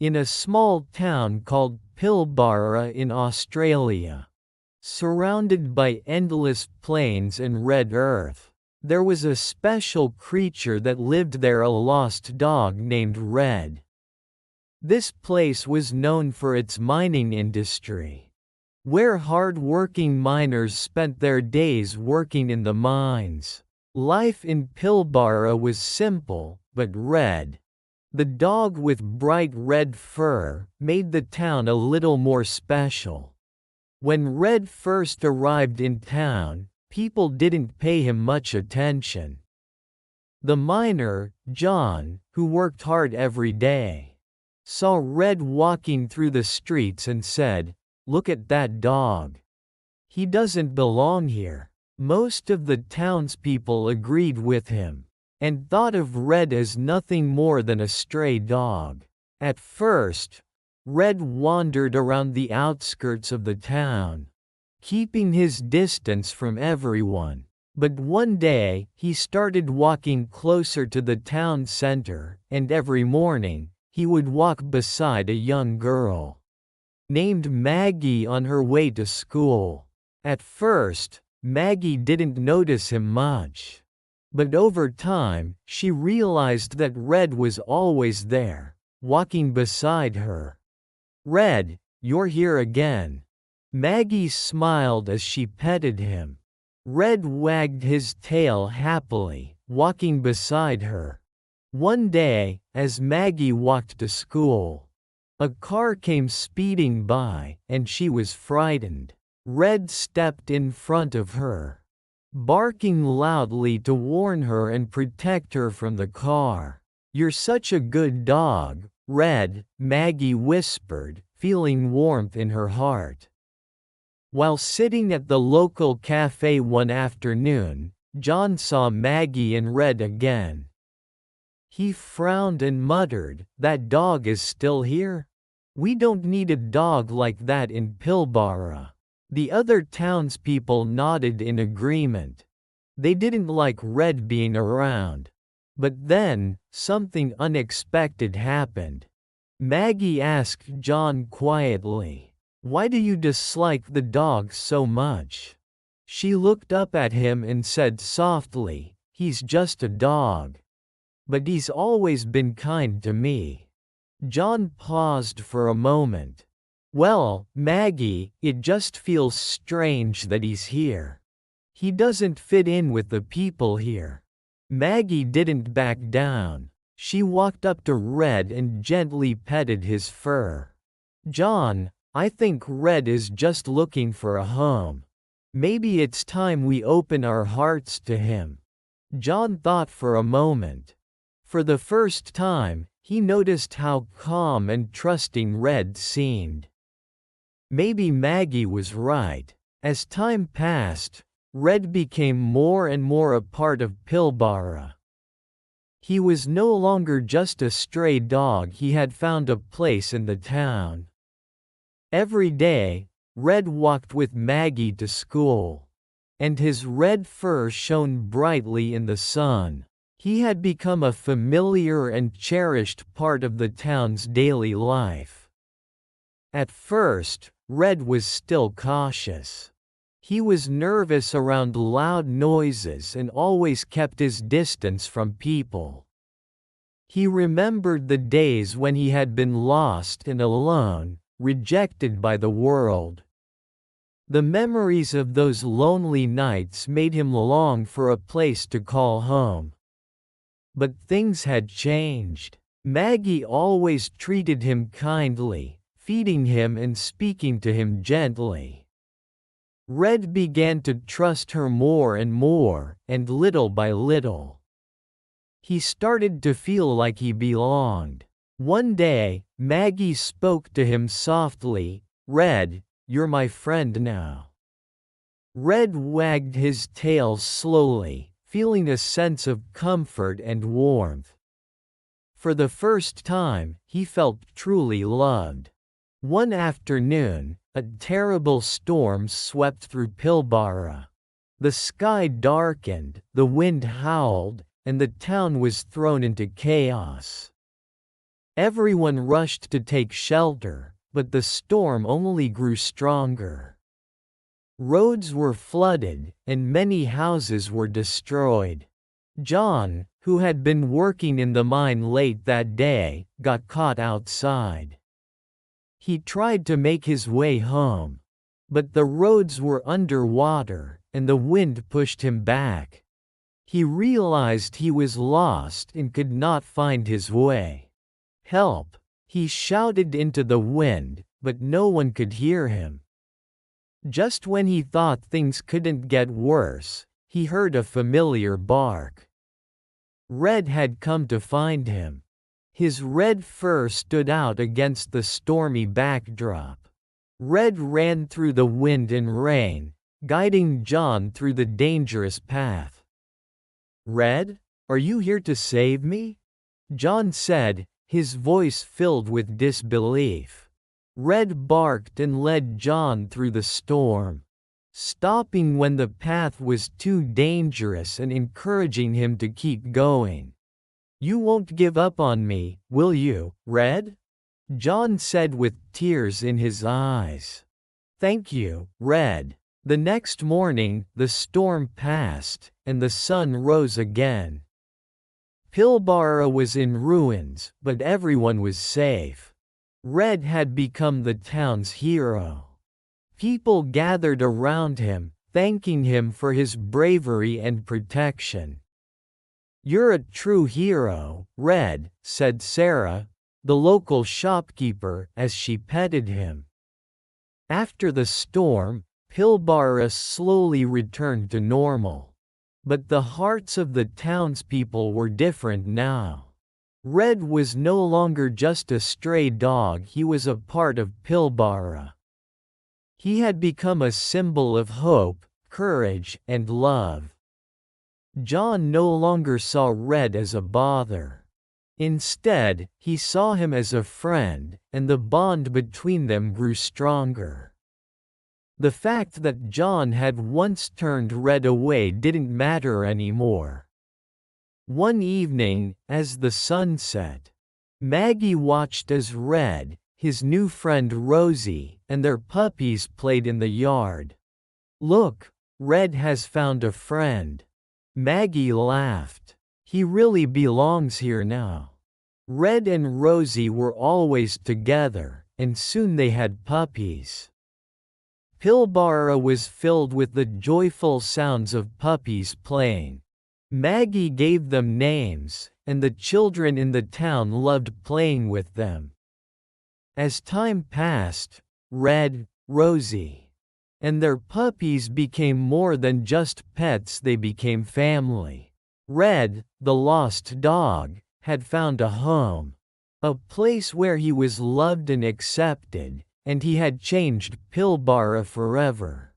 in a small town called Pilbara in Australia. Surrounded by endless plains and red earth, there was a special creature that lived there, a lost dog named Red. This place was known for its mining industry, where hard-working miners spent their days working in the mines. Life in Pilbara was simple, but Red, the dog with bright red fur, made the town a little more special. When Red first arrived in town, people didn't pay him much attention. The miner, John, who worked hard every day, saw Red walking through the streets and said, "Look at that dog. He doesn't belong here." Most of the townspeople agreed with him, and thought of Red as nothing more than a stray dog. At first, Red wandered around the outskirts of the town, keeping his distance from everyone. But one day, he started walking closer to the town center, and every morning, he would walk beside a young girl named Maggie on her way to school. At first, Maggie didn't notice him much. But over time, she realized that Red was always there, walking beside her. "Red, you're here again." Maggie smiled as she petted him. Red wagged his tail happily, walking beside her. One day, as Maggie walked to school, a car came speeding by, and she was frightened. Red stepped in front of her, barking loudly to warn her and protect her from the car. "You're such a good dog, Red," Maggie whispered, feeling warmth in her heart. While sitting at the local cafe one afternoon, John saw Maggie and Red again. He frowned and muttered, "That dog is still here? We don't need a dog like that in Pilbara." The other townspeople nodded in agreement. They didn't like Red being around. But then, something unexpected happened. Maggie asked John quietly, "Why do you dislike the dog so much?" She looked up at him and said softly, "He's just a dog. But he's always been kind to me." John paused for a moment. "Well, Maggie, it just feels strange that he's here. He doesn't fit in with the people here." Maggie didn't back down. She walked up to Red and gently petted his fur. "John, I think Red is just looking for a home. Maybe it's time we open our hearts to him." John thought for a moment. For the first time, he noticed how calm and trusting Red seemed. Maybe Maggie was right. As time passed, Red became more and more a part of Pilbara. He was no longer just a stray dog, he had found a place in the town. Every day, Red walked with Maggie to school, and his red fur shone brightly in the sun. He had become a familiar and cherished part of the town's daily life. At first, Red was still cautious. He was nervous around loud noises and always kept his distance from people. He remembered the days when he had been lost and alone, rejected by the world. The memories of those lonely nights made him long for a place to call home. But things had changed. Maggie always treated him kindly, feeding him and speaking to him gently. Red began to trust her more and more, and little by little, he started to feel like he belonged. One day, Maggie spoke to him softly, "Red, you're my friend now." Red wagged his tail slowly, feeling a sense of comfort and warmth. For the first time, he felt truly loved. One afternoon, a terrible storm swept through Pilbara. The sky darkened, the wind howled, and the town was thrown into chaos. Everyone rushed to take shelter, but the storm only grew stronger. Roads were flooded, and many houses were destroyed. John, who had been working in the mine late that day, got caught outside. He tried to make his way home. But the roads were underwater, and the wind pushed him back. He realized he was lost and could not find his way. "Help!" he shouted into the wind, but no one could hear him. Just when he thought things couldn't get worse, he heard a familiar bark. Red had come to find him. His red fur stood out against the stormy backdrop. Red ran through the wind and rain, guiding John through the dangerous path. "Red, are you here to save me?" John said, his voice filled with disbelief. Red barked and led John through the storm, stopping when the path was too dangerous and encouraging him to keep going. "You won't give up on me, will you, Red?" John said with tears in his eyes. "Thank you, Red." The next morning, the storm passed, and the sun rose again. Pilbara was in ruins, but everyone was safe. Red had become the town's hero. People gathered around him, thanking him for his bravery and protection. "You're a true hero, Red," said Sarah, the local shopkeeper, as she petted him. After the storm, Pilbara slowly returned to normal. But the hearts of the townspeople were different now. Red was no longer just a stray dog, he was a part of Pilbara. He had become a symbol of hope, courage, and love. John no longer saw Red as a bother. Instead, he saw him as a friend, and the bond between them grew stronger. The fact that John had once turned Red away didn't matter anymore. One evening, as the sun set, Maggie watched as Red, his new friend Rosie, and their puppies played in the yard. "Look, Red has found a friend." Maggie laughed. "He really belongs here now." Red and Rosie were always together, and soon they had puppies. Pilbara was filled with the joyful sounds of puppies playing. Maggie gave them names, and the children in the town loved playing with them. As time passed, Red, Rosie, and their puppies became more than just pets, they became family. Red, the lost dog, had found a home, a place where he was loved and accepted, and he had changed Pilbara forever.